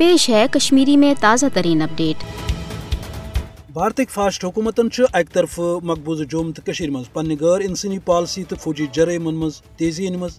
پیش ہے کشمیری میں تازہ ترین اپڈیٹ۔ بھارتک فاسٹ حکومتن اکہ طرف مقبوضہ جوم تو من پنہ غیر انسانی پالسی تو فوجی جرائمن من تیزی انمز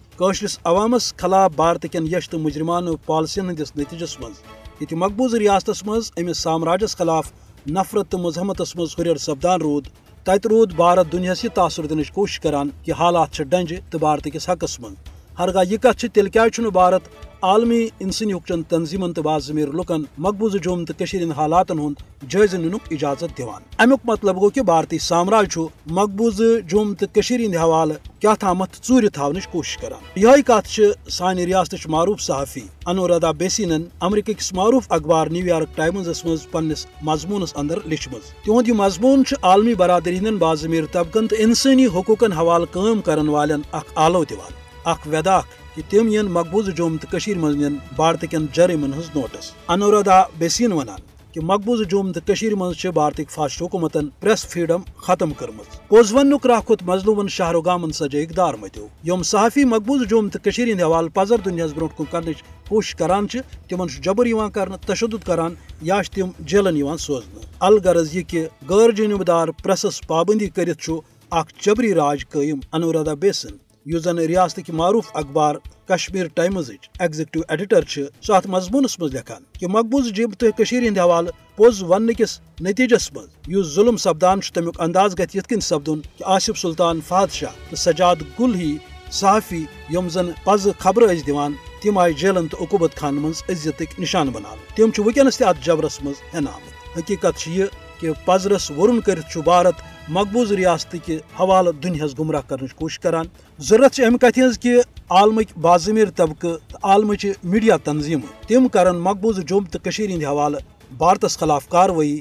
عوامس خلاف بھارت کین یش تو مجرمانہ پالسین ہندس نتیجس مز یہ مقبوضہ ریاستس مز امس سامراجس خلاف نفرت تو مزاحمتس مز ہریر سپدان تت رود بھارت دنیاس یہ تاثر دنچ کوشش کران کہ حالات ڈنجہ تو بھارت کس حقس من ہرگاہ یہ کت تیل کیا بھارت عالمی انسانی حقوق تنظیمن تو باضمیر لکن مقبوضہ جوم تو ہند حالاتن ہند جائزہ ننک اجازت دیوان۔ امیک مطلب گو کہ بھارتی سامراج مقبوضہ جوم تو ہند حوالہ کیا تھامت ژور تھونچ کوشش کران۔ یہ کت سانہ ریاست معروف صحافی انورادھا بیسینن امریکہ کس معروف اخبار نیو یارک ٹائمزس مز پنس مضمونس اندر لچھمز۔ تہد یہ مضمون عالمی برادری ہند باضمیر طبقن تو انسانی حقوقن حوالہ کام کرن والن اخ آلو دیوان، اخ ویداخ کہ تم ین مقبوضہ جوم تو مز نین بھارت کین جرائمن ہز نوٹس۔ انورادھا بیسین ونان کہ مقبوضہ جوم تو مز بھارتک فاسٹ حکومتن پریس فریڈم ختم کرمز۔ پوز ونک راہ کھت مظلومن شہر و گامن سجائک دار متو۔ یم صحافی مقبوضہ جوم تو ہند حوالہ پزر دنیاس برونٹ کن کرنچ کوشش کران تمن جبر کرنا، تشدد کران یا تم جیلن سوزن۔ الغرض یہ کہ غیر جانبدار پریسس پابندی کرت اخ جبری راج قائم۔ انورادھا بیسن یس زن ریاست کی معروف اخبار کشمیر ٹائمز ایگزیکٹو ایڈیٹر سہ ات مضمونس مز لکھان کہ مقبوضہ جوم تو ہند حوالہ پوز ون کس نتیجس مز اس ظلم سپدان تمیک انداز گھ یت کن سپدن کہ آصف سلطان فہد شاہ تو سجاد گل ہی صحافی یم زن پز خبر دان تم آئی جیلن تو عقوبت خان مز عزتک نشان بنان۔ تم ونکس تہ ات جبرس مز ہین آمت۔ حقیقت یہ کہ پزرس ورن کرت بھارت مقبوضہ ریاست کے حوالہ دنیاس گمراہ کرنچ کوشش کران۔ ضرورت امہ کت ہز کہ عالمک باضمیر طبقہ عالمچ میڈیا تنظیم تم کرن مقبوضہ جوم تو ہند حوالہ بھارتس خلاف کاروٲیی